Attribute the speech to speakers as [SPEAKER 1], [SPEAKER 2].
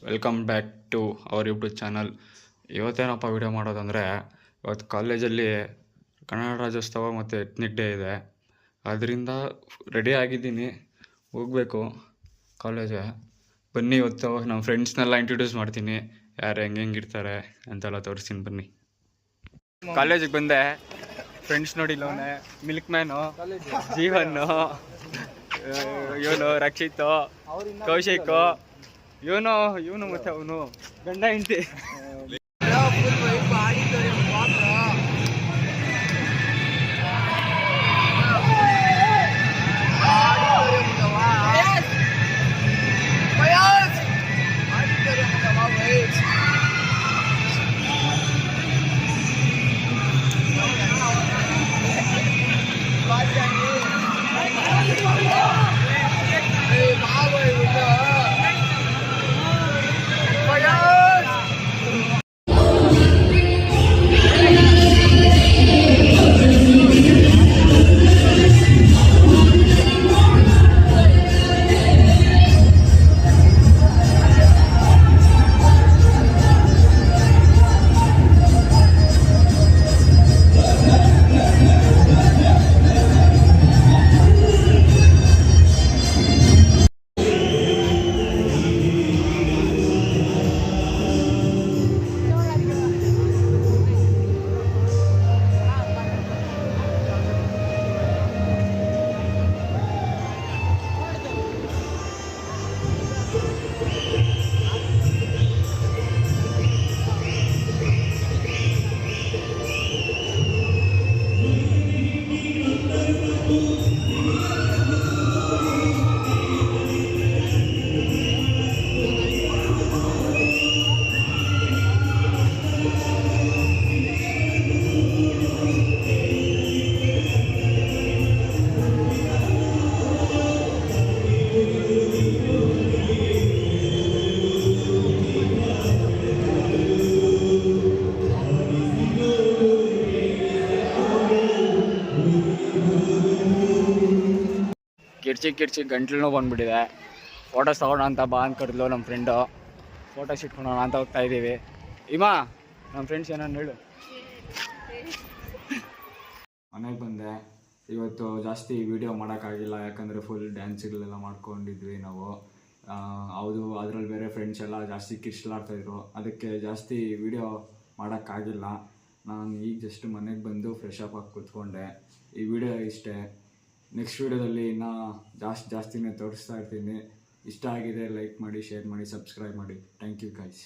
[SPEAKER 1] Welcome back to our YouTube channel. ಇವತ್ತೇನಪ್ಪ video ಮಾಡೋದಂದರೆ, ಇವತ್ತು ಕಾಲೇಜಲ್ಲಿ ಕನ್ನಡ ರಾಜ್ಯೋತ್ಸವ ಮತ್ತು ಎತ್ನಿಕ್ ಡೇ ಇದೆ. ಅದರಿಂದ ರೆಡಿ ಆಗಿದ್ದೀನಿ, ಹೋಗಬೇಕು ಕಾಲೇಜೆ. ಬನ್ನಿ, ಇವತ್ತು ನಮ್ಮ ಫ್ರೆಂಡ್ಸ್ನೆಲ್ಲ ಇಂಟ್ರೊಡ್ಯೂಸ್ ಮಾಡ್ತೀನಿ, ಯಾರು ಹೆಂಗಿರ್ತಾರೆ ಅಂತೆಲ್ಲ ತೋರಿಸ್ತೀನಿ. ಬನ್ನಿ. ಕಾಲೇಜಿಗೆ ಬಂದೆ, ಫ್ರೆಂಡ್ಸ್ ನೋಡಿಲ್ಲವನೇ ಮಿಲ್ಕ್ ಮ್ಯಾನು, ಜೀವನ್ನು, ಇವನು ರಕ್ಷಿತ್, ಕೌಶಿಕ್, ಇವನು ಮತ್ತೆ ಅವನು ಗಂಡ ಹೆಂಡತಿ. ಕಿರ್ಚಿ ಗಂಟ್ಲು ಬಂದ್ಬಿಟ್ಟಿದೆ. ಫೋಟೋಸ್ ತಗೊಳ್ಳೋಣ ಅಂತ ಬಾ ಅಂತ ಕರೆದ್ಲು ನಮ್ಮ ಫ್ರೆಂಡು. ಫೋಟೋಸ್ ಇಟ್ಕೊಳೋಣ ಅಂತ ಹೋಗ್ತಾ ಇದ್ದೀವಿ. ಇಮಾ, ನಮ್ಮ ಫ್ರೆಂಡ್ಸ್ ಏನಾರು ಹೇಳು. ಮನೆಗೆ ಬಂದೆ. ಇವತ್ತು ಜಾಸ್ತಿ ವೀಡಿಯೋ ಮಾಡೋಕ್ಕಾಗಿಲ್ಲ, ಯಾಕಂದರೆ ಫುಲ್ ಡ್ಯಾನ್ಸ್ಗಳೆಲ್ಲ ಮಾಡ್ಕೊಂಡಿದ್ವಿ ನಾವು. ಹೌದು, ಅದರಲ್ಲಿ ಬೇರೆ ಫ್ರೆಂಡ್ಸ್ ಎಲ್ಲ ಜಾಸ್ತಿ ಕಿರ್ಚ್ಲಾಡ್ತಾಯಿದ್ರು, ಅದಕ್ಕೆ ಜಾಸ್ತಿ ವೀಡಿಯೋ ಮಾಡೋಕ್ಕಾಗಿಲ್ಲ. ನಾನು ಈಗ ಜಸ್ಟ್ ಮನೆಗೆ ಬಂದು ಫ್ರೆಶ್ ಅಪ್ ಆಗಿ ಕೂತ್ಕೊಂಡೆ. ಈ ವಿಡಿಯೋ ಇಷ್ಟೇ. ನೆಕ್ಸ್ಟ್ ವೀಡಿಯೋದಲ್ಲಿ ಇನ್ನೂ ಜಾಸ್ತಿನೇ ತೋರಿಸ್ತಾ ಇರ್ತೀನಿ. ಇಷ್ಟ ಆಗಿದೆ ಲೈಕ್ ಮಾಡಿ, ಶೇರ್ ಮಾಡಿ, ಸಬ್ಸ್ಕ್ರೈಬ್ ಮಾಡಿ. Thank you guys.